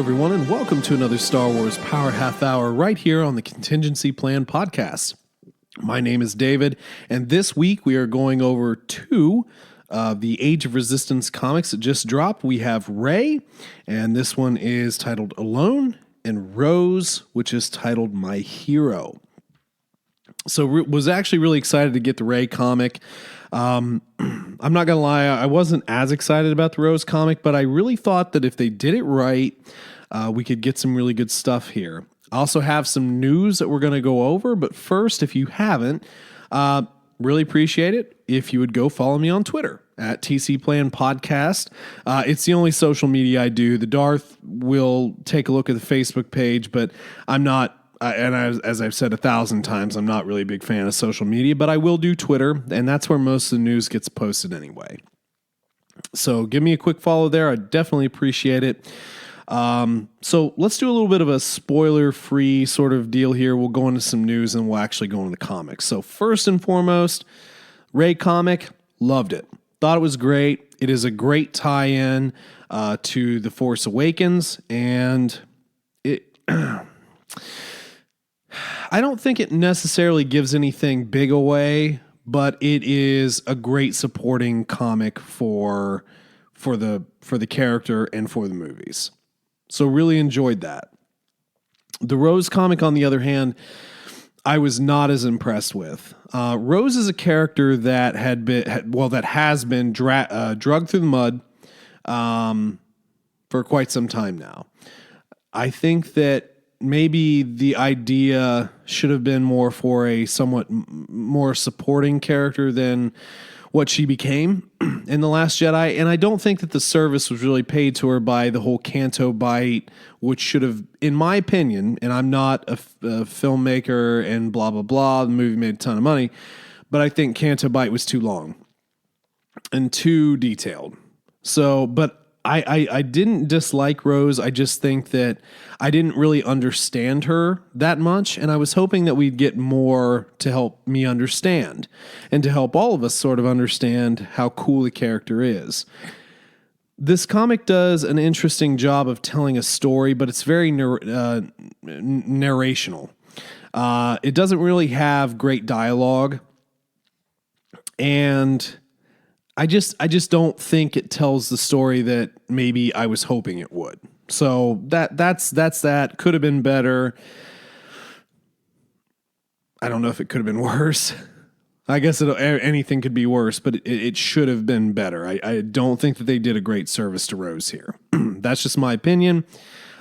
everyone, and welcome to another Star Wars Power Half Hour right here on the Contiengecy Plan Podcast. My name is David, and this week we are going over two of the Age of Resistance comics that just dropped. We have Rey, and this one is titled Alone, and Rose, which is titled My Hero. So was actually really excited to get the Rey comic. I'm not going to lie, I wasn't as excited about the Rose comic, but I really thought that if they did it right, we could get some really good stuff here. I also have some news that we're going to go over, but first, if you haven't, really appreciate it if you would go follow me on Twitter at TC Plan Podcast. It's the only social media I do. The Darth will take a look at the Facebook page, but I'm not. And as I've said 1,000 times, I'm not really a big fan of social media, but I will do Twitter, and that's where most of the news gets posted anyway. So give me a quick follow there. I definitely appreciate it. So let's do a little bit of a spoiler-free sort of deal here. We'll go into some news, and we'll actually go into the comics. So first and foremost, Rey comic, loved it. Thought it was great. It is a great tie-in to The Force Awakens, and it... I don't think it necessarily gives anything big away, but it is a great supporting comic for the character and for the movies. So really enjoyed that. The Rose comic, on the other hand, I was not as impressed with. Rose is a character that has been drugged through the mud for quite some time now. I think that maybe the idea should have been more for a somewhat more supporting character than what she became in The Last Jedi. And I don't think that the service was really paid to her by the whole Canto bite, which should have, in my opinion, and I'm not a filmmaker and blah, blah, blah, the movie made a ton of money, but I think Canto bite was too long and too detailed. So, but I didn't dislike Rose. I just think that I didn't really understand her that much, and I was hoping that we'd get more to help me understand and to help all of us sort of understand how cool the character is. This comic does an interesting job of telling a story, but it's very narrational. It doesn't really have great dialogue, and I just don't think it tells the story that maybe I was hoping it would. So that's that. Could have been better. I don't know if it could have been worse. I guess anything could be worse, but it should have been better. I don't think that they did a great service to Rose here. That's just my opinion.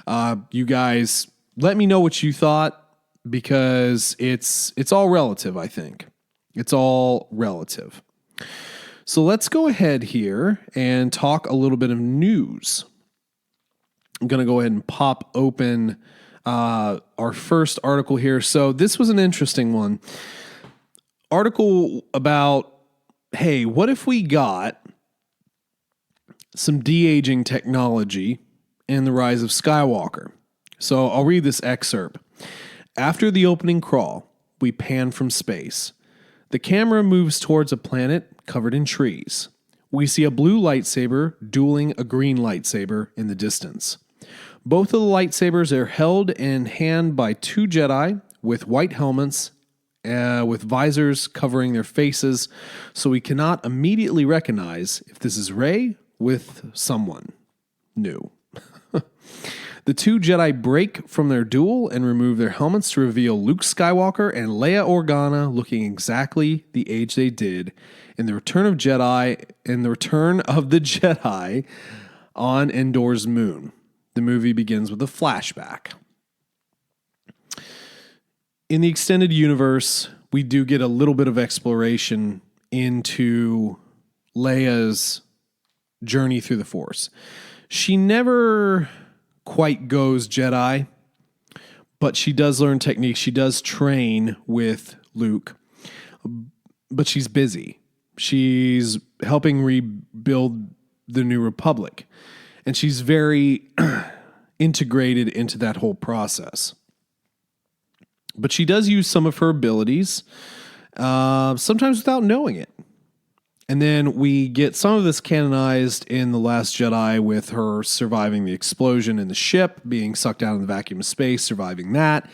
You guys, let me know what you thought, because it's all relative, I think. It's all relative. So let's go ahead here and talk a little bit of news. I'm going to go ahead and pop open our first article here. So this was an interesting one. Article about, hey, what if we got some de-aging technology in The Rise of Skywalker? So I'll read this excerpt. After the opening crawl, we pan from space. The camera moves towards a planet covered in trees. We see a blue lightsaber dueling a green lightsaber in the distance. Both of the lightsabers are held in hand by two Jedi with white helmets, with visors covering their faces, so we cannot immediately recognize if this is Rey with someone new. The two Jedi break from their duel and remove their helmets to reveal Luke Skywalker and Leia Organa looking exactly the age they did in the Return of the Jedi on Endor's moon. The movie begins with a flashback. In the extended universe, we do get a little bit of exploration into Leia's journey through the Force. She never quite goes Jedi, but she does learn techniques. She does train with Luke, but she's busy. She's helping rebuild the New Republic, and she's very integrated into that whole process. But she does use some of her abilities, sometimes without knowing it. And then we get some of this canonized in The Last Jedi with her surviving the explosion in the ship, being sucked out in the vacuum of space, surviving that,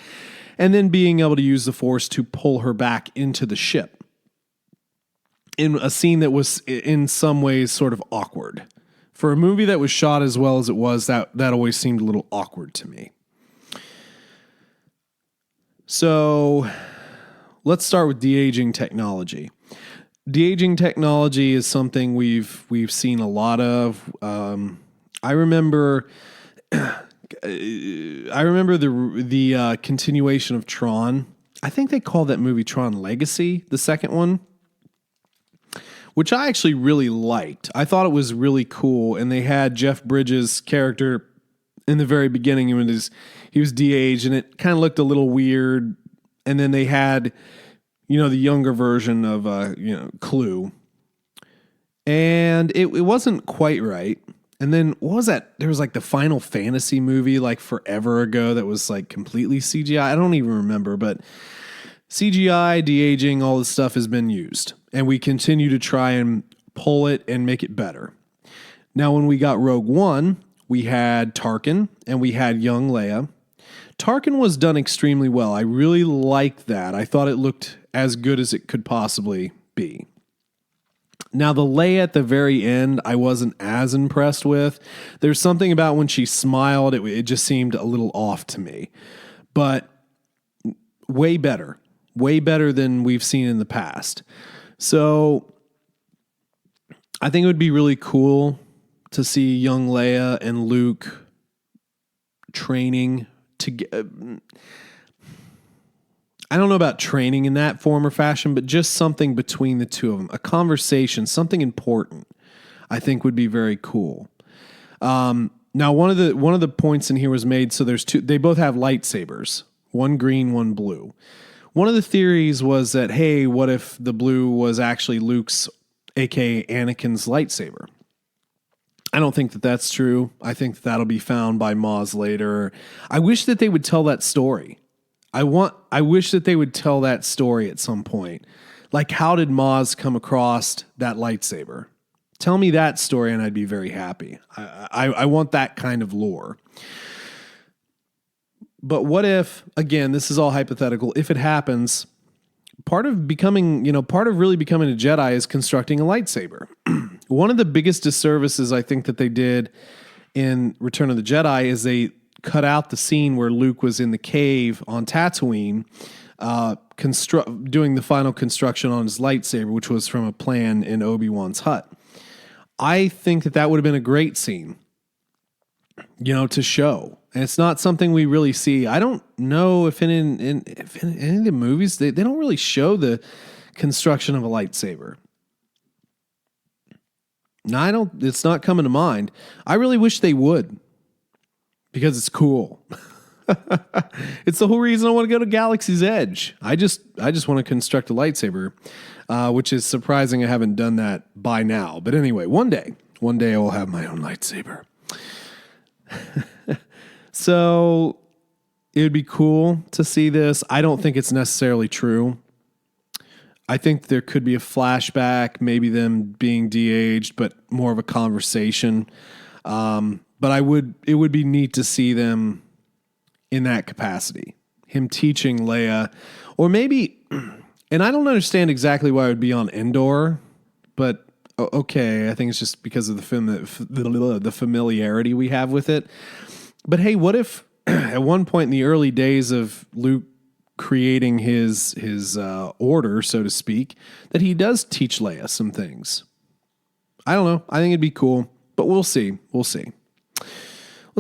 and then being able to use the Force to pull her back into the ship in a scene that was in some ways sort of awkward. For a movie that was shot as well as it was, that always seemed a little awkward to me. So let's start with de-aging technology. De-aging technology is something we've seen a lot of. I remember the continuation of Tron. I think they called that movie Tron Legacy, the second one, which I actually really liked. I thought it was really cool, and they had Jeff Bridges' character in the very beginning. He was de-aged, and it kind of looked a little weird. And then they had, the younger version of, Clue. And it wasn't quite right. And then what was that? There was like the Final Fantasy movie like forever ago that was like completely CGI. I don't even remember, but CGI, de-aging, all this stuff has been used. And we continue to try and pull it and make it better. Now, when we got Rogue One, we had Tarkin and we had young Leia. Tarkin was done extremely well. I really liked that. I thought it looked as good as it could possibly be. Now, the Leia at the very end, I wasn't as impressed with. There's something about when she smiled, it just seemed a little off to me. But way better than we've seen in the past. So I think it would be really cool to see young Leia and Luke training together. I don't know about training in that form or fashion, but just something between the two of them, a conversation, something important, I think would be very cool. Now, one of the points in here was made. So there's two. They both have lightsabers, one green, one blue. One of the theories was that, hey, what if the blue was actually Luke's, aka Anakin's lightsaber? I don't think that that's true. I think that'll be found by Maz later. I wish that they would tell that story. I wish that they would tell that story at some point. Like, how did Maz come across that lightsaber? Tell me that story and I'd be very happy. I want that kind of lore. But what if, again, this is all hypothetical, if it happens, part of really becoming a Jedi is constructing a lightsaber. One of the biggest disservices I think that they did in Return of the Jedi is they cut out the scene where Luke was in the cave on Tatooine, doing the final construction on his lightsaber, which was from a plan in Obi-Wan's hut. I think that would have been a great scene, to show. And it's not something we really see. I don't know if in any of the movies, they don't really show the construction of a lightsaber. No, it's not coming to mind. I really wish they would, because it's cool. It's the whole reason I want to go to Galaxy's Edge. I just want to construct a lightsaber, which is surprising I haven't done that by now. But anyway, one day I will have my own lightsaber. So it would be cool to see this. I don't think it's necessarily true. I think there could be a flashback, maybe them being de-aged, but more of a conversation. But it would be neat to see them in that capacity. Him teaching Leia, or maybe, and I don't understand exactly why it would be on Endor, but okay, I think it's just because of the familiarity we have with it. But hey, what if at one point in the early days of Luke creating his order, so to speak, that he does teach Leia some things? I don't know. I think it'd be cool, but we'll see. Let's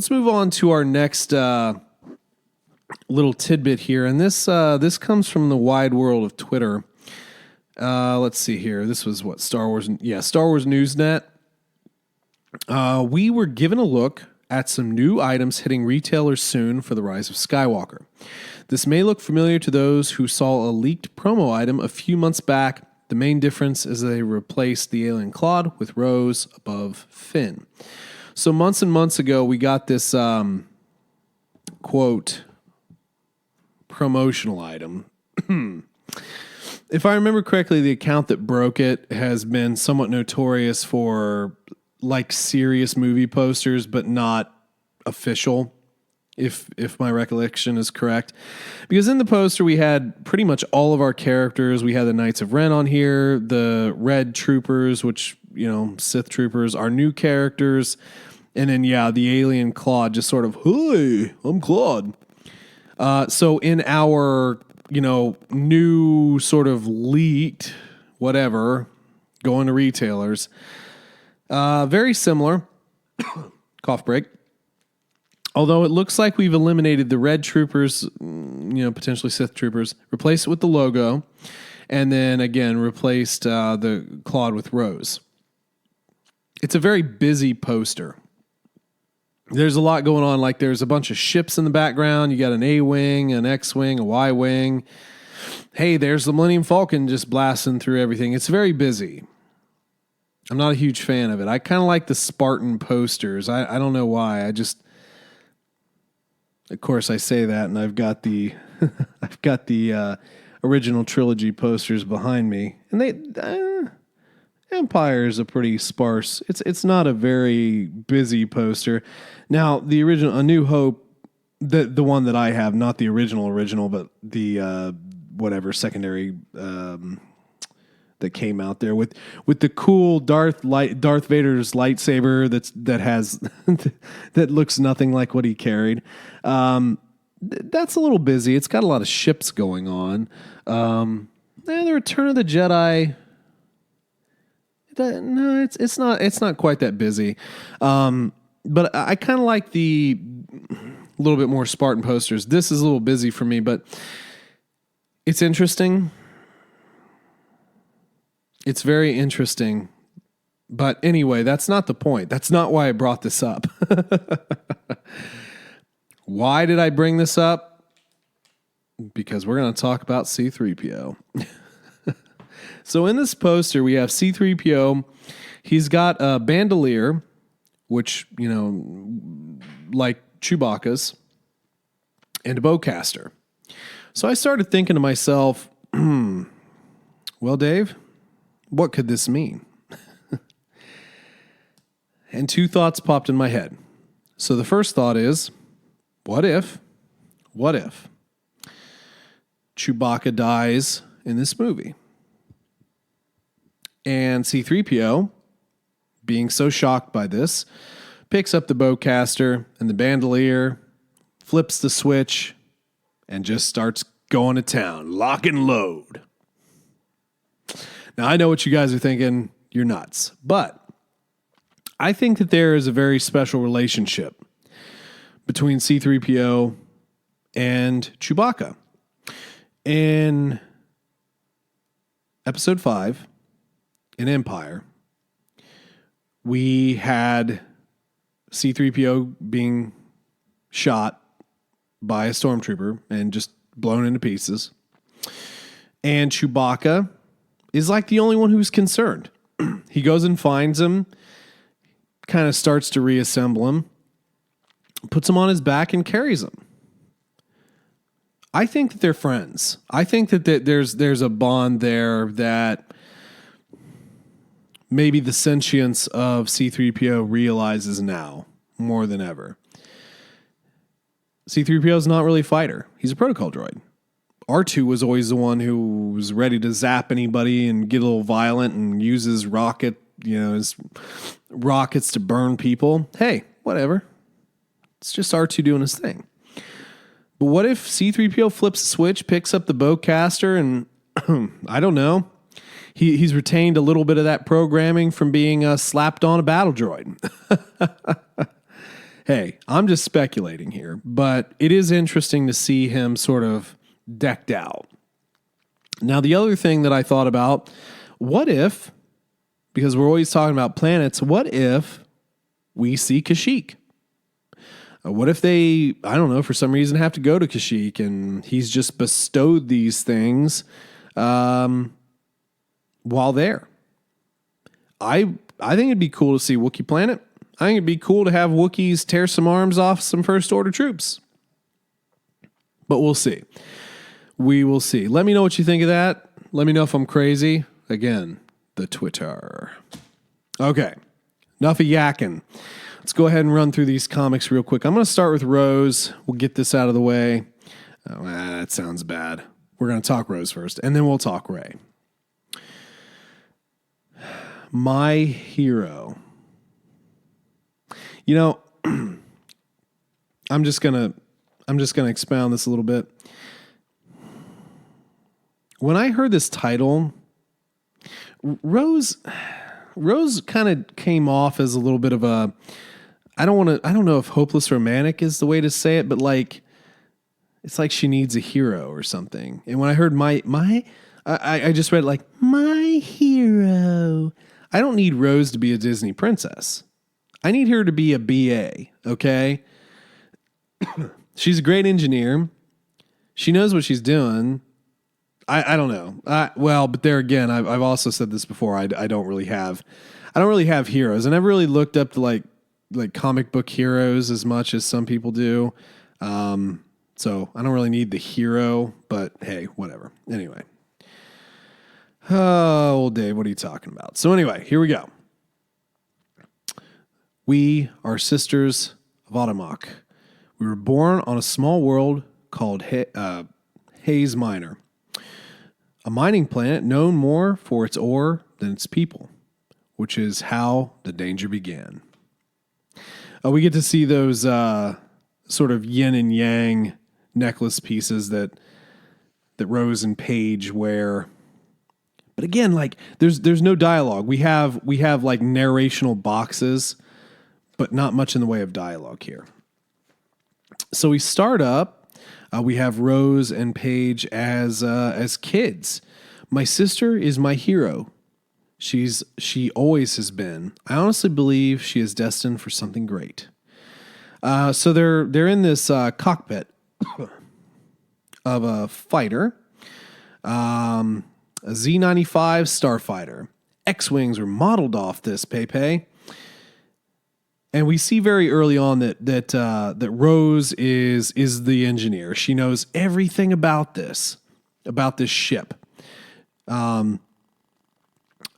move on to our next little tidbit here, and this comes from the wide world of Twitter. Let's see here. This was Star Wars Newsnet. We were given a look at some new items hitting retailers soon for The Rise of Skywalker. This may look familiar to those who saw a leaked promo item a few months back. The main difference is they replaced the alien Claude with Rose above Finn. So months and months ago, we got this quote promotional item. if I remember correctly, the account that broke it has been somewhat notorious for like serious movie posters, but not official, if my recollection is correct. Because in the poster, we had pretty much all of our characters. We had the Knights of Ren on here, the Red Troopers, which, Sith Troopers, our new characters. And then, the alien Claude just sort of, hey, I'm Claude. So in our, new sort of leaked, whatever, going to retailers, very similar, cough break. Although it looks like we've eliminated the Red Troopers, potentially Sith Troopers, replaced it with the logo, and then again replaced the Claude with Rose. It's a very busy poster. There's a lot going on. Like there's a bunch of ships in the background. You got an A-wing, an X-wing, a Y-wing. Hey, there's the Millennium Falcon just blasting through everything. It's very busy. I'm not a huge fan of it. I kind of like the Spartan posters. I don't know why. Of course, I say that, and I've got the original trilogy posters behind me, and Empire is a pretty sparse. It's not a very busy poster. Now, the original A New Hope, the one that I have, not the original, but the secondary that came out there with the cool Darth Vader's lightsaber that looks nothing like what he carried. That's a little busy. It's got a lot of ships going on. The Return of the Jedi. No, it's not quite that busy. But I kind of like the little bit more Spartan posters. This is a little busy for me, but it's interesting. It's very interesting. But anyway, that's not the point. That's not why I brought this up. Why did I bring this up? Because we're going to talk about C-3PO. So in this poster, we have C-3PO. He's got a bandolier, which, like Chewbacca's, and a bowcaster. So I started thinking to myself, well, Dave, what could this mean? And two thoughts popped in my head. So the first thought is, what if Chewbacca dies in this movie? And C-3PO, being so shocked by this, picks up the bowcaster and the bandolier, flips the switch, and just starts going to town, lock and load. Now, I know what you guys are thinking. You're nuts. But I think that there is a very special relationship between C-3PO and Chewbacca. In Episode 5, in Empire, we had C-3PO being shot by a stormtrooper and just blown into pieces. And Chewbacca is like the only one who's concerned. He goes and finds him, kind of starts to reassemble him, puts him on his back and carries him. I think that they're friends. I think that there's a bond there that maybe the sentience of C-3PO realizes now more than ever. C-3PO is not really a fighter. He's a protocol droid. R2 was always the one who was ready to zap anybody and get a little violent and use his his rockets to burn people. Hey, whatever. It's just R2 doing his thing. But what if C-3PO flips the switch, picks up the bowcaster, and I don't know, he's retained a little bit of that programming from being slapped on a battle droid. Hey, I'm just speculating here, but it is interesting to see him sort of decked out. Now, the other thing that I thought about, what if, because we're always talking about planets, what if we see Kashyyyk? What if they, I don't know, for some reason have to go to Kashyyyk and he's just bestowed these things while there? I think it'd be cool to see Wookiee Planet. I think it'd be cool to have Wookiees tear some arms off some First Order troops. But we'll see. We will see. Let me know what you think of that. Let me know if I'm crazy. Again, the Twitter. Okay, enough of yakking. Let's go ahead and run through these comics real quick. I'm going to start with Rose. We'll get this out of the way. Oh, that sounds bad. We're going to talk Rose first, and then we'll talk Rey. My hero. You know, I'm just gonna expound this a little bit. When I heard this title, Rose kind of came off as a little bit of a, I don't know if hopeless romantic is the way to say it, but like, it's like she needs a hero or something. And when I heard I just read like, my hero. I don't need Rose to be a Disney princess. I need her to be a BA, okay? She's a great engineer. She knows what she's doing. I don't know. But there again, I've also said this before. I don't really have heroes. I never really looked up to like comic book heroes as much as some people do. So I don't really need the hero, but hey, whatever. Anyway. Oh, old Dave, what are you talking about? So anyway, here we go. We are sisters of Automak. We were born on a small world called Hayes Minor, a mining planet known more for its ore than its people, which is how the danger began. We get to see those sort of yin and yang necklace pieces that Rose and Paige wear. But again, like there's no dialogue. We have like narrational boxes, but not much in the way of dialogue here. So we start up. We have Rose and Paige as kids. My sister is my hero. She always has been. I honestly believe she is destined for something great. So they're in this cockpit of a fighter. A Z-95 Starfighter. X-Wings were modeled off this, Pepe. And we see very early on that Rose is the engineer. She knows everything about this ship.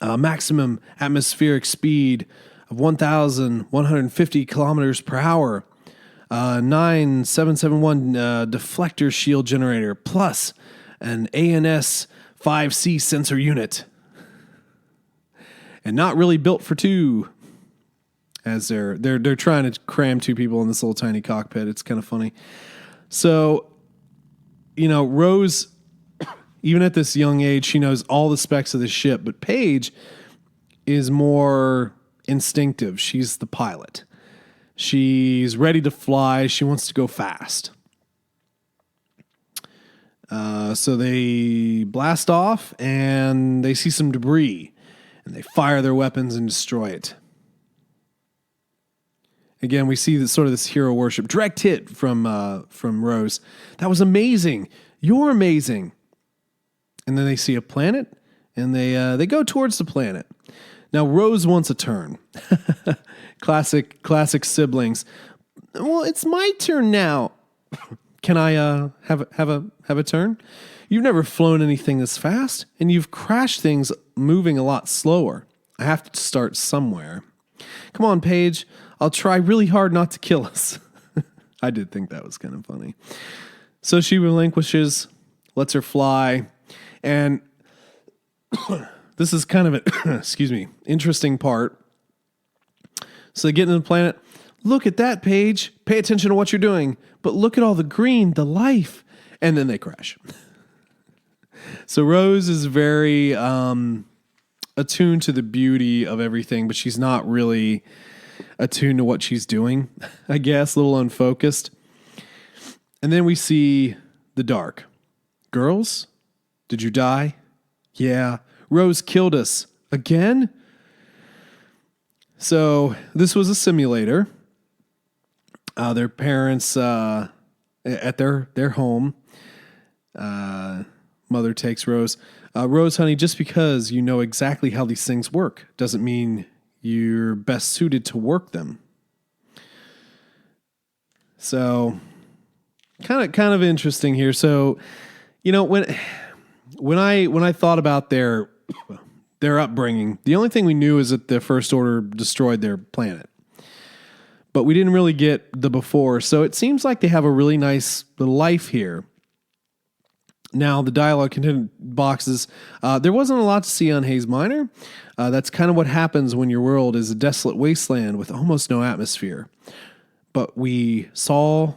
Maximum atmospheric speed of 1,150 kilometers per hour. 9771 deflector shield generator plus an ANS 5C sensor unit. And not really built for two. As they're trying to cram two people in this little tiny cockpit. It's kind of funny. So, Rose, even at this young age, she knows all the specs of the ship, but Paige is more instinctive. She's the pilot. She's ready to fly. She wants to go fast. So they blast off and they see some debris and they fire their weapons and destroy it. Again, we see this hero worship. Direct hit from Rose. That was amazing. You're amazing. And then they see a planet and they go towards the planet. Now Rose wants a turn. Classic siblings. Well, it's my turn now. Can I have a turn? You've never flown anything this fast, and you've crashed things moving a lot slower. I have to start somewhere. Come on, Paige. I'll try really hard not to kill us. I did think that was kind of funny. So she relinquishes, lets her fly, and this is kind of an interesting part. So they get into the planet. Look at that, Paige. Pay attention to what you're doing. But look at all the green, the life. And then they crash. So Rose is very attuned to the beauty of everything, but she's not really attuned to what she's doing, I guess, a little unfocused. And then we see the dark. Girls, did you die? Yeah. Rose killed us. Again? So this was a simulator. Their parents at their home. Mother takes Rose. Rose, honey, just because you know exactly how these things work doesn't mean you're best suited to work them. So kind of interesting here. So, when when I thought about their upbringing, the only thing we knew is that the First Order destroyed their planet. But we didn't really get the before, so it seems like they have a really nice life here. Now, the dialogue content boxes, there wasn't a lot to see on Hayes Minor. That's kind of what happens when your world is a desolate wasteland with almost no atmosphere. But we saw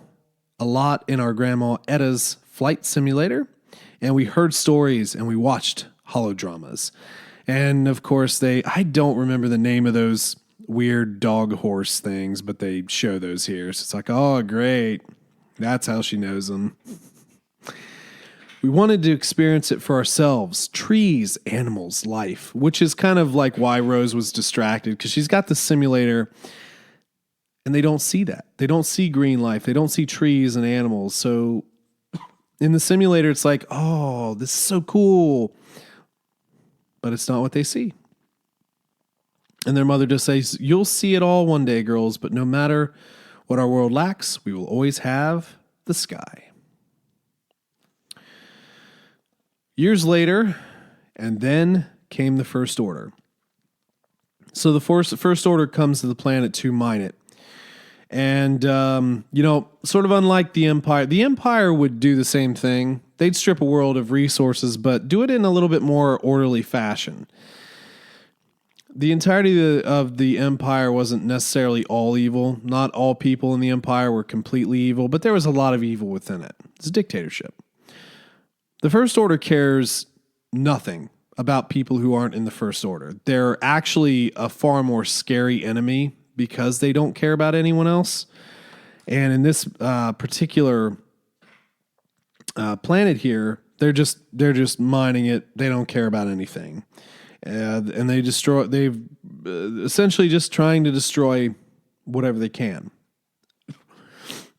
a lot in our Grandma Etta's flight simulator, and we heard stories and we watched holodramas. And of course, I don't remember the name of those weird dog horse things, but they show those here. So it's like, oh, great. That's how she knows them. We wanted to experience it for ourselves. Trees, animals, life, which is kind of like why Rose was distracted, because she's got the simulator and they don't see that. They don't see green life. They don't see trees and animals. So in the simulator, it's like, oh, this is so cool. But it's not what they see. And their mother just says, you'll see it all one day, girls, but no matter what our world lacks, we will always have the sky. Years later, and then came the First Order. So the First Order comes to the planet to mine it. And, sort of unlike the Empire would do the same thing. They'd strip a world of resources, but do it in a little bit more orderly fashion. The entirety of the Empire wasn't necessarily all evil. Not all people in the Empire were completely evil, but there was a lot of evil within it. It's a dictatorship. The First Order cares nothing about people who aren't in the First Order. They're actually a far more scary enemy because they don't care about anyone else. And in this particular planet here, they're just mining it. They don't care about anything. And they've essentially just trying to destroy whatever they can.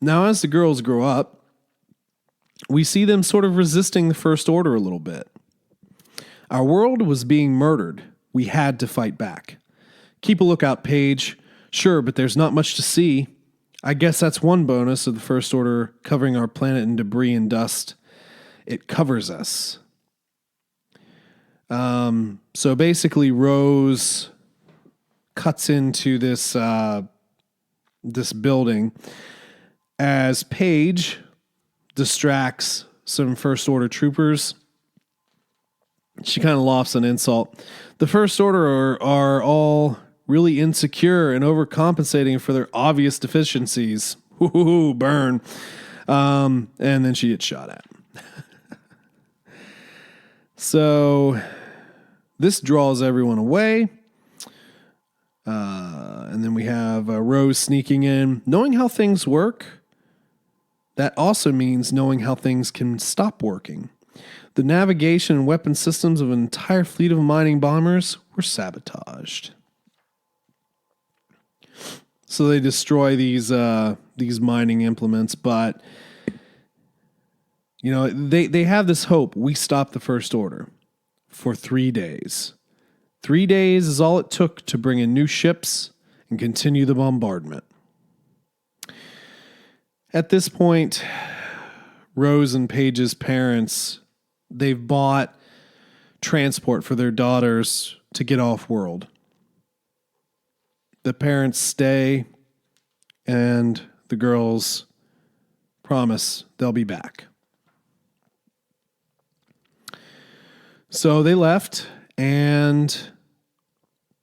Now, as the girls grow up, we see them sort of resisting the First Order a little bit. Our world was being murdered. We had to fight back. Keep a lookout, Paige. Sure, but there's not much to see. I guess that's one bonus of the First Order covering our planet in debris and dust. It covers us. So basically, Rose cuts into this building as Paige distracts some First Order troopers. She kind of lofts an insult. The First Order are all really insecure and overcompensating for their obvious deficiencies. Woo-hoo-hoo, burn. And then she gets shot at. So this draws everyone away. And then we have Rose sneaking in. Knowing how things work, that also means knowing how things can stop working. The navigation and weapon systems of an entire fleet of mining bombers were sabotaged. So they destroy these mining implements, but they have this hope. We stop the First Order for 3 days. 3 days is all it took to bring in new ships and continue the bombardment. At this point, Rose and Paige's parents, they've bought transport for their daughters to get off world. The parents stay, and the girls promise they'll be back. So they left, and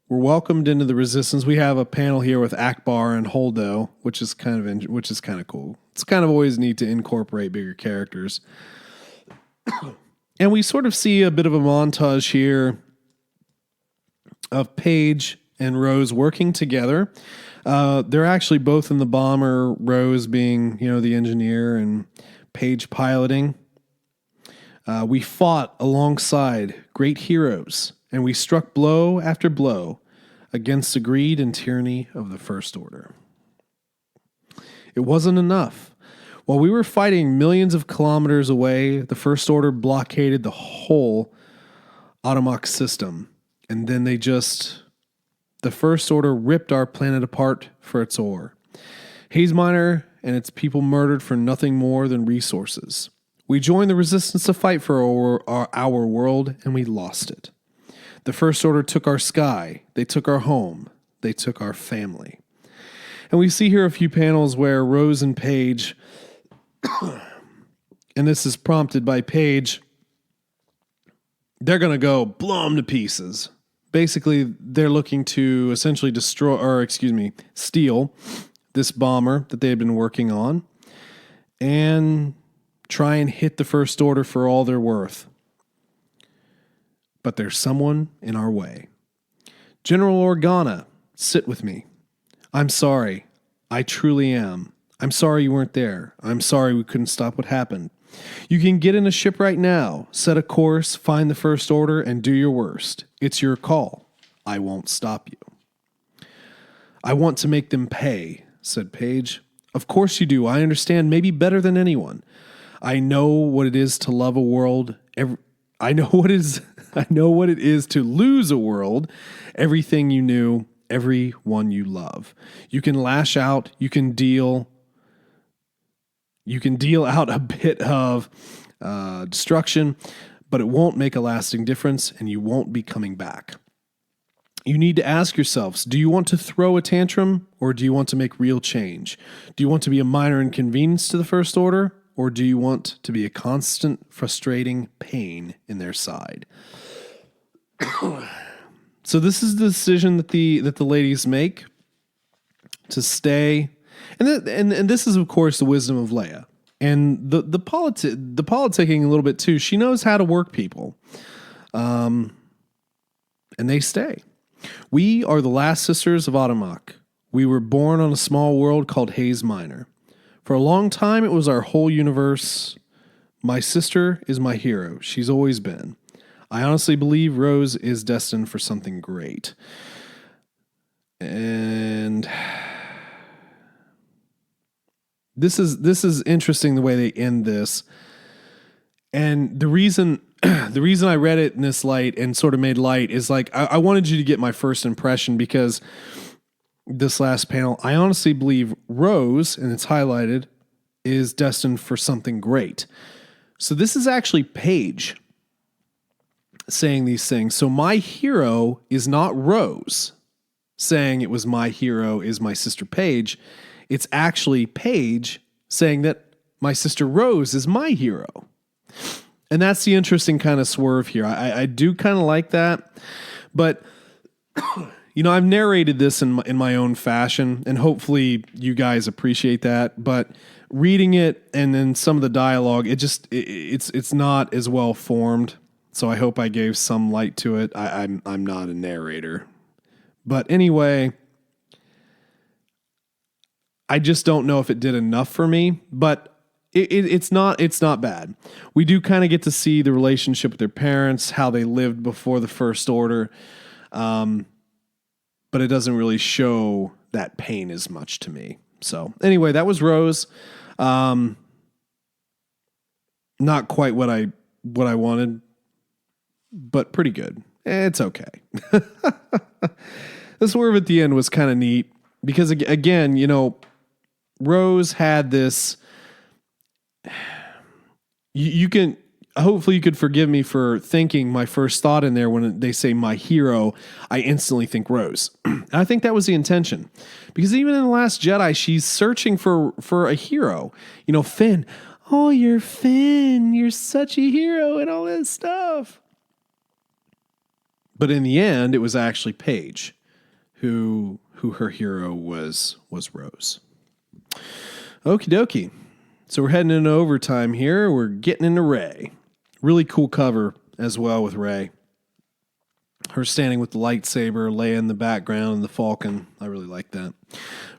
were welcomed into the Resistance. We have a panel here with Akbar and Holdo, which is kind of cool. It's kind of always neat to incorporate bigger characters. And we sort of see a bit of a montage here of Paige and Rose working together. They're actually both in the bomber, Rose being, the engineer, and Paige piloting. We fought alongside great heroes, and we struck blow after blow against the greed and tyranny of the First Order. It wasn't enough. While we were fighting millions of kilometers away, the First Order blockaded the whole Automox system. And then the First Order ripped our planet apart for its ore. Hayes Minor and its people murdered for nothing more than resources. We joined the resistance to fight for our world, and we lost it. The First Order took our sky. They took our home. They took our family. And we see here a few panels where Rose and Paige, and this is prompted by Paige, they're going to go blow them to pieces. Basically, they're looking to essentially steal this bomber that they had been working on and try and hit the First Order for all they're worth. But there's someone in our way. General Organa, sit with me. I'm sorry. I truly am. I'm sorry you weren't there. I'm sorry we couldn't stop what happened. You can get in a ship right now, set a course, find the First Order, and do your worst. It's your call. I won't stop you. I want to make them pay, said Paige. Of course you do. I understand maybe better than anyone. I know what it is to love a world. I know what it is to lose a world. Everything you knew, everyone you love. You can lash out. You can deal out a bit of destruction, but it won't make a lasting difference, and you won't be coming back. You need to ask yourselves, do you want to throw a tantrum, or do you want to make real change? Do you want to be a minor inconvenience to the First Order, or do you want to be a constant, frustrating pain in their side? So this is the decision that the ladies make to stay. And this is, of course, the wisdom of Leia. And the politicking a little bit, too. She knows how to work people. And they stay. We are the last sisters of Automak. We were born on a small world called Hayes Minor. For a long time, it was our whole universe. My sister is my hero. She's always been. I honestly believe Rose is destined for something great. And this is interesting the way they end this. And the reason I read it in this light and sort of made light is like I wanted you to get my first impression, because this last panel, I honestly believe Rose, and it's highlighted, is destined for something great. So this is actually Paige saying these things. So my hero is not Rose saying it was my hero is my sister Paige. It's actually Paige saying that my sister Rose is my hero. And that's the interesting kind of swerve here. I do kind of like that. But I've narrated this in my own fashion, and hopefully you guys appreciate that. But reading it and then some of the dialogue, it's not as well formed. So I hope I gave some light to it. I'm not a narrator, but anyway, I just don't know if it did enough for me. But it's not bad. We do kind of get to see the relationship with their parents, how they lived before the First Order. But it doesn't really show that pain as much to me. So anyway, that was Rose. Not quite what I wanted, but pretty good. It's okay. The swerve at the end was kind of neat because, again, Rose had this. Hopefully you could forgive me for thinking my first thought in there when they say my hero, I instantly think Rose. And I think that was the intention, because even in The Last Jedi, she's searching for a hero. Finn. Oh, you're Finn. You're such a hero and all that stuff. But in the end, it was actually Paige who her hero was Rose. Okie dokie. So we're heading into overtime here. We're getting into Rey. Really cool cover as well with Rey. Her standing with the lightsaber, Leia in the background, and the Falcon. I really like that.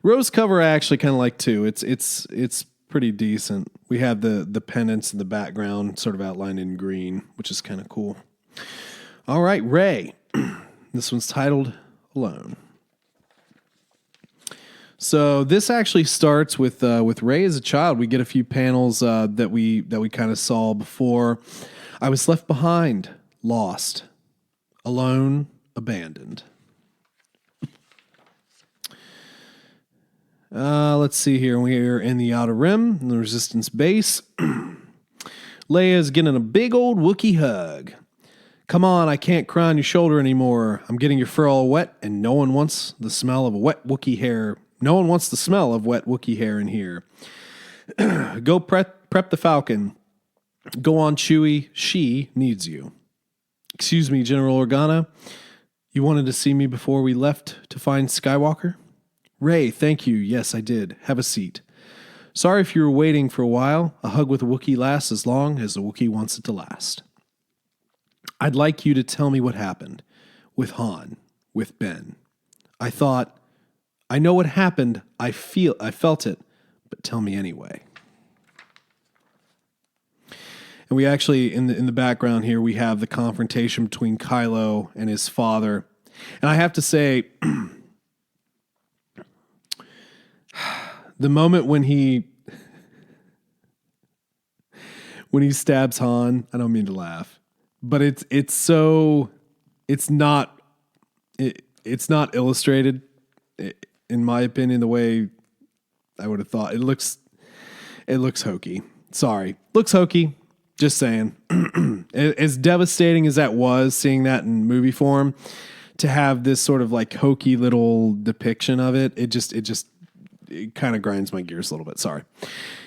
Rose cover I actually kind of like too. It's pretty decent. We have the pendants in the background sort of outlined in green, which is kind of cool. All right, Rey. This one's titled Alone. So this actually starts with Rey as a child. We get a few panels that we kind of saw before. I was left behind, lost, alone, abandoned. Let's see here. We are in the Outer Rim, in the Resistance base. Leia's getting a big old Wookiee hug. Come on, I can't cry on your shoulder anymore. I'm getting your fur all wet, and no one wants the smell of wet Wookiee hair. No one wants the smell of wet Wookiee hair in here. Go prep the Falcon. Go on, Chewie. She needs you. Excuse me, General Organa. You wanted to see me before we left to find Skywalker? Rey, thank you. Yes, I did. Have a seat. Sorry if you were waiting for a while. A hug with a Wookiee lasts as long as the Wookiee wants it to last. I'd like you to tell me what happened with Han, with Ben. I thought, I know what happened. I felt it, but tell me anyway. And we actually, in the background here, we have the confrontation between Kylo and his father. And I have to say, the moment when he stabs Han, I don't mean to laugh, but it's not illustrated, in my opinion, the way I would have thought. It looks hokey. Sorry, looks hokey. Just saying. As devastating as that was, seeing that in movie form, to have this sort of like hokey little depiction of it, it kind of grinds my gears a little bit. Sorry.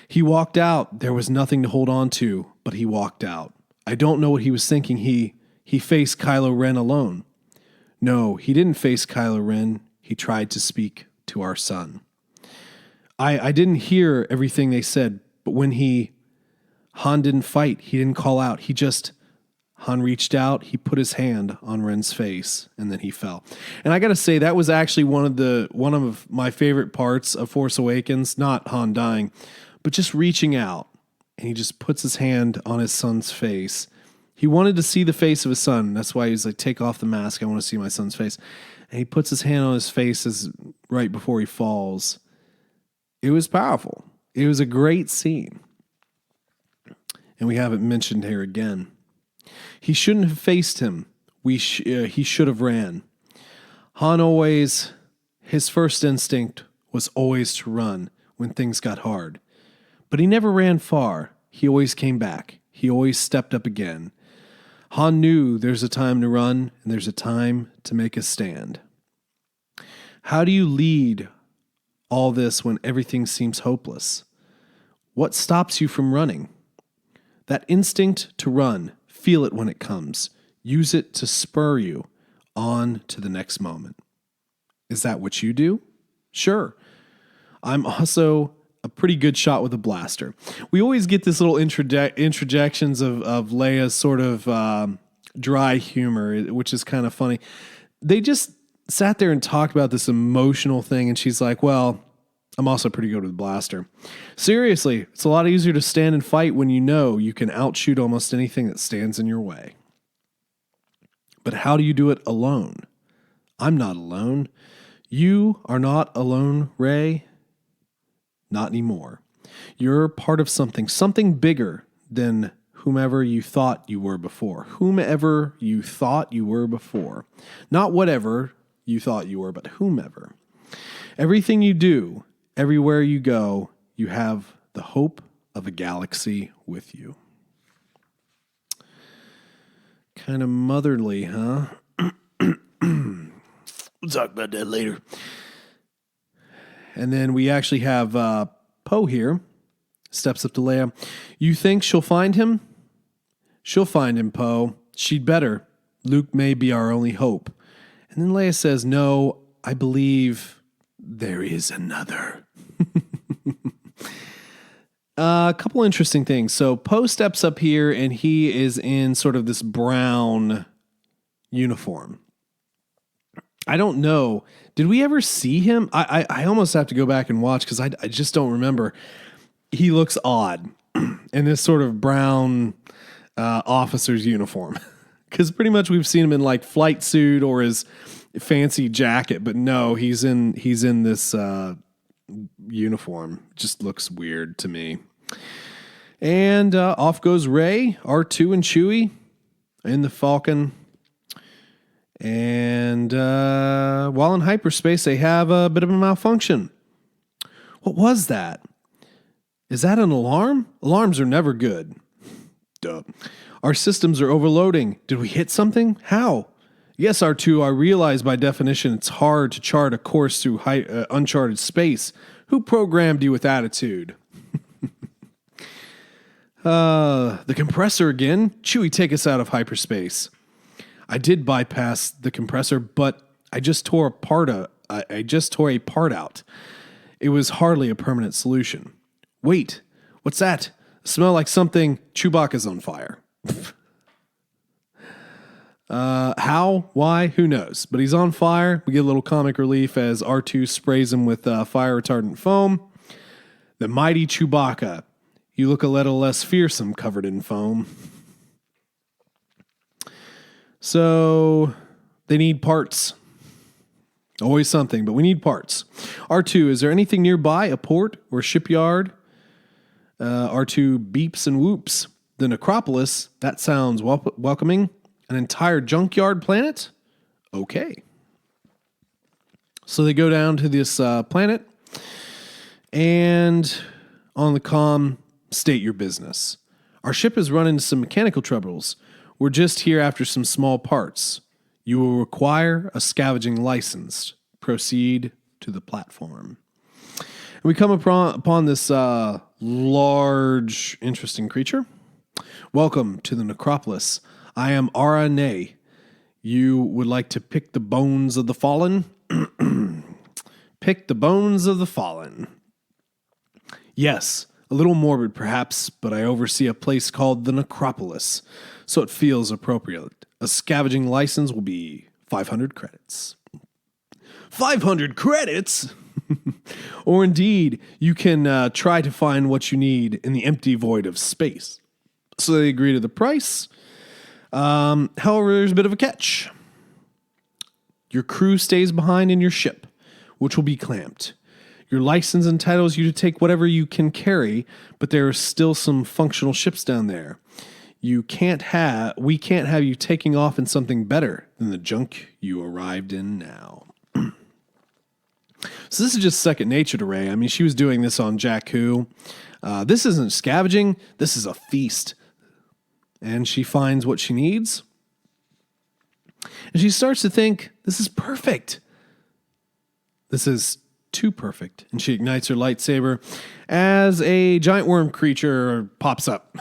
He walked out. There was nothing to hold on to, but he walked out. I don't know what he was thinking. He faced Kylo Ren alone. No, he didn't face Kylo Ren. He tried to speak to our son. I didn't hear everything they said, but when Han didn't fight. He didn't call out. Han reached out. He put his hand on Ren's face, and then he fell. And I got to say, that was actually one of my favorite parts of Force Awakens. Not Han dying, but just reaching out, and he just puts his hand on his son's face. He wanted to see the face of his son. That's why he's like, take off the mask. I want to see my son's face. And he puts his hand on his face right before he falls. It was powerful. It was a great scene. And we haven't mentioned here again. He shouldn't have faced him. He should have ran. Han his first instinct was always to run when things got hard. But he never ran far. He always came back. He always stepped up again. Han knew there's a time to run and there's a time to make a stand. How do you lead all this when everything seems hopeless? What stops you from running? That instinct to run, feel it when it comes. Use it to spur you on to the next moment. Is that what you do? Sure. I'm also a pretty good shot with a blaster. We always get this little interjections of Leia's sort of dry humor, which is kind of funny. They just sat there and talked about this emotional thing, and she's like, well, I'm also pretty good with a blaster. Seriously, it's a lot easier to stand and fight when you know you can outshoot almost anything that stands in your way. But how do you do it alone? I'm not alone. You are not alone, Rey. Not anymore. You're part of something bigger than whomever you thought you were before. Whomever you thought you were before. Not whatever you thought you were, but whomever. Everything you do, everywhere you go, you have the hope of a galaxy with you. Kind of motherly, huh? We'll talk about that later. And then we actually have Poe here. Steps up to Leia. You think she'll find him? She'll find him, Poe. She'd better. Luke may be our only hope. And then Leia says, no, I believe there is another. A couple interesting things. So Poe steps up here, and he is in sort of this brown uniform. I don't know. Did we ever see him? I almost have to go back and watch because I just don't remember. He looks odd in this sort of brown officer's uniform. Because pretty much we've seen him in like flight suit or his fancy jacket, but no, he's in this uniform. Just looks weird to me. And off goes Rey, R2, and Chewie in the Falcon. And while in hyperspace, they have a bit of a malfunction. What was that? Is that an alarm? Alarms are never good. goofed up. Our systems are overloading. Did we hit something? How? Yes, R2, I realize by definition it's hard to chart a course through uncharted space. Who programmed you with attitude? The compressor again? Chewie, take us out of hyperspace. I did bypass the compressor, but I just tore a part out. It was hardly a permanent solution. Wait, what's that? Smell like something. Chewbacca's on fire. How? Why? Who knows? But he's on fire. We get a little comic relief as R2 sprays him with fire retardant foam. The mighty Chewbacca. You look a little less fearsome covered in foam. So they need parts. Always something, but we need parts. R2, is there anything nearby, a port or a shipyard? R2 beeps and whoops. The necropolis, that sounds welcoming. An entire junkyard planet? Okay. So they go down to this planet, and on the comm, state your business. Our ship has run into some mechanical troubles. We're just here after some small parts. You will require a scavenging license. Proceed to the platform. And we come upon this large, interesting creature. Welcome to the necropolis. I am Ara Nay. You would like to pick the bones of the fallen? Pick the bones of the fallen. Yes, a little morbid perhaps, but I oversee a place called the necropolis, so it feels appropriate. A scavenging license will be 500 credits. 500 credits? Or indeed, you can try to find what you need in the empty void of space. So they agree to the price. However, there's a bit of a catch. Your crew stays behind in your ship, which will be clamped. Your license entitles you to take whatever you can carry, but there are still some functional ships down there. We can't have you taking off in something better than the junk you arrived in now. So this is just second nature to Rey. I mean, she was doing this on Jakku. This isn't scavenging. This is a feast. And she finds what she needs. And she starts to think, this is perfect. This is too perfect. And she ignites her lightsaber as a giant worm creature pops up.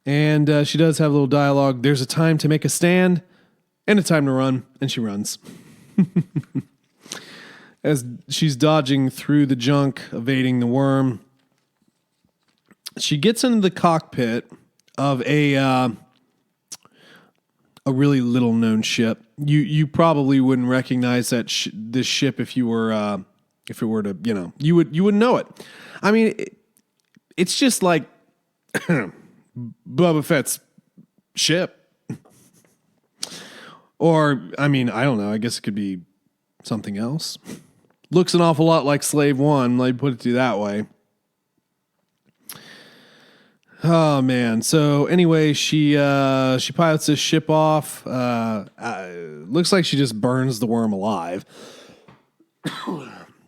And she does have a little dialogue. There's a time to make a stand and a time to run. And she runs. As she's dodging through the junk, evading the worm, she gets into the cockpit of a really little known ship. You probably wouldn't recognize that this ship if it were to, you wouldn't know it. I mean, it's just like Boba Fett's ship. Or, I mean, I don't know. I guess it could be something else. Looks an awful lot like Slave One. Let me put it to you that way. Oh, man. So, anyway, she pilots this ship off. Looks like she just burns the worm alive.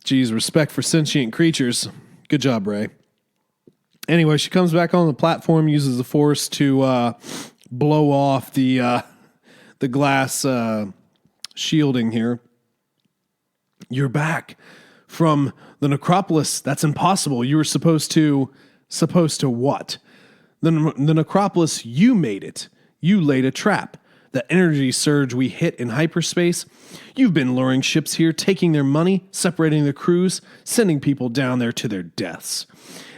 Geez, respect for sentient creatures. Good job, Rey. Anyway, she comes back on the platform, uses the Force to blow off the glass shielding here. You're back from the necropolis. That's impossible. You were supposed to what? The necropolis, you made it. You laid a trap. The energy surge we hit in hyperspace. You've been luring ships here, taking their money, separating the crews, sending people down there to their deaths.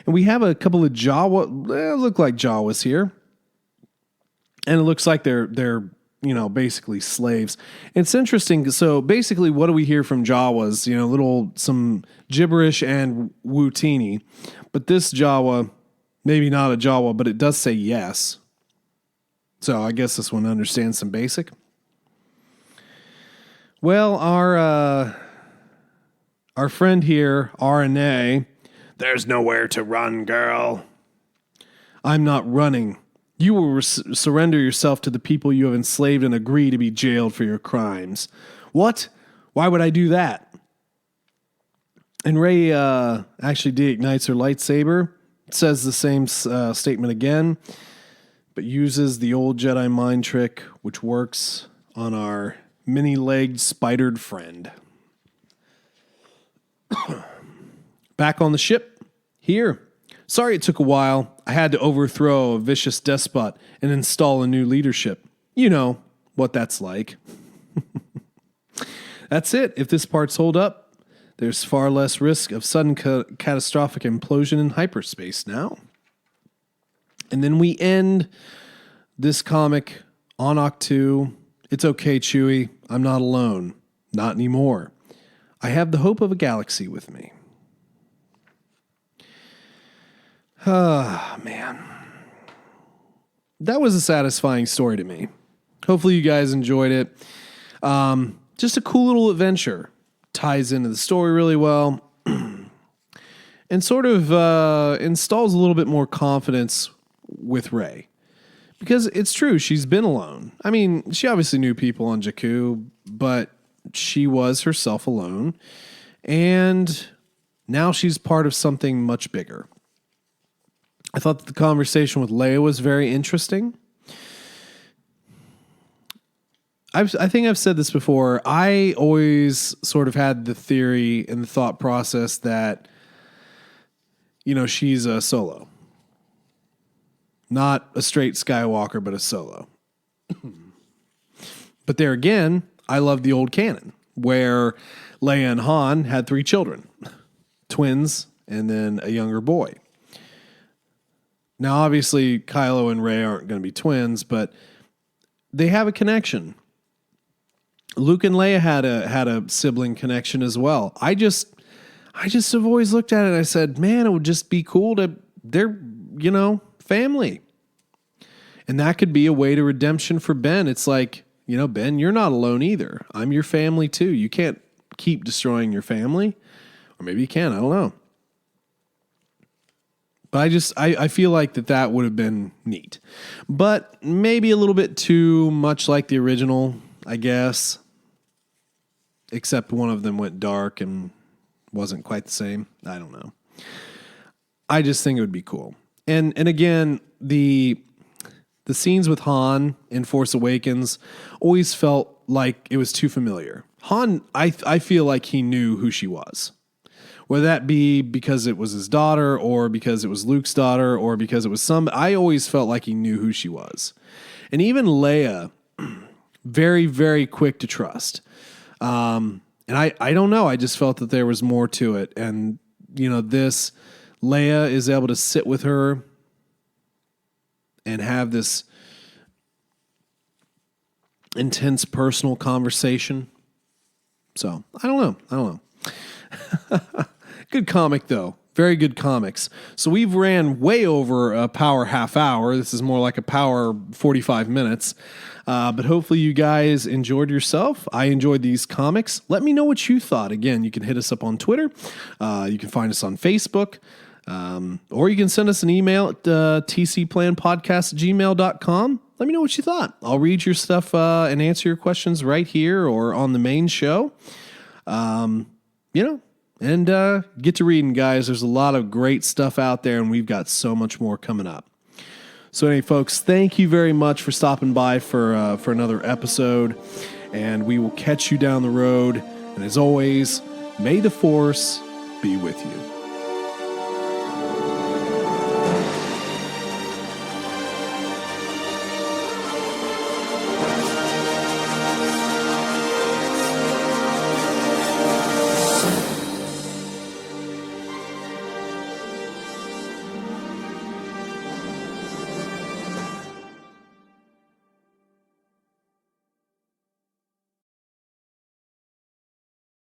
And we have a couple of Jawa, look like Jawas here. And it looks like they're basically slaves. It's interesting. So basically, what do we hear from Jawas? Some gibberish and Wootini. But this Jawa, maybe not a Jawa, but it does say yes. So I guess this one understands some basic. Well, our friend here, RNA, there's nowhere to run, girl. I'm not running. You will surrender yourself to the people you have enslaved and agree to be jailed for your crimes. What? Why would I do that? And Rey actually deignites her lightsaber, It says the same statement again, but uses the old Jedi mind trick, which works on our many-legged spidered friend. Back on the ship, here. Sorry it took a while. I had to overthrow a vicious despot and install a new leadership. You know what that's like. That's it. If this part's hold up, there's far less risk of sudden catastrophic implosion in hyperspace now. And then we end this comic on Octu. It's okay, Chewie. I'm not alone. Not anymore. I have the hope of a galaxy with me. Ah, man. That was a satisfying story to me. Hopefully you guys enjoyed it. Just a cool little adventure. Ties into the story really well. And sort of installs a little bit more confidence with Rey. Because it's true, she's been alone. I mean, she obviously knew people on Jakku, but she was herself alone. And now she's part of something much bigger. I thought that the conversation with Leia was very interesting. I think I've said this before. I always sort of had the theory and the thought process that, you know, she's a Solo. Not a straight Skywalker, but a Solo. But there again, I love the old canon where Leia and Han had 3 children. Twins and then a younger boy. Now, obviously, Kylo and Rey aren't going to be twins, but they have a connection. Luke and Leia had a sibling connection as well. I just have always looked at it and I said, man, it would just be cool to, they're, you know, family. And that could be a way to redemption for Ben. It's like, you know, Ben, you're not alone either. I'm your family too. You can't keep destroying your family. Or maybe you can, I don't know. But I feel like that would have been neat. But maybe a little bit too much like the original, I guess. Except one of them went dark and wasn't quite the same. I don't know. I just think it would be cool. And again, the scenes with Han in Force Awakens always felt like it was too familiar. Han, I feel like he knew who she was. Whether that be because it was his daughter or because it was Luke's daughter or because it was I always felt like he knew who she was. And even Leia, very, very quick to trust. And I don't know. I just felt that there was more to it. And, you know, this Leia is able to sit with her and have this intense personal conversation. So I don't know. Good comic, though. Very good comics. So we've ran way over a power half hour. This is more like a power 45 minutes. But hopefully you guys enjoyed yourself. I enjoyed these comics. Let me know what you thought. Again, you can hit us up on Twitter. You can find us on Facebook. Or you can send us an email at tcplanpodcast@gmail.com. Let me know what you thought. I'll read your stuff and answer your questions right here or on the main show. You know, and get to reading, guys. There's a lot of great stuff out there, and we've got so much more coming up. So anyway, folks, thank you very much for stopping by for another episode, and we will catch you down the road. And as always, may the Force be with you.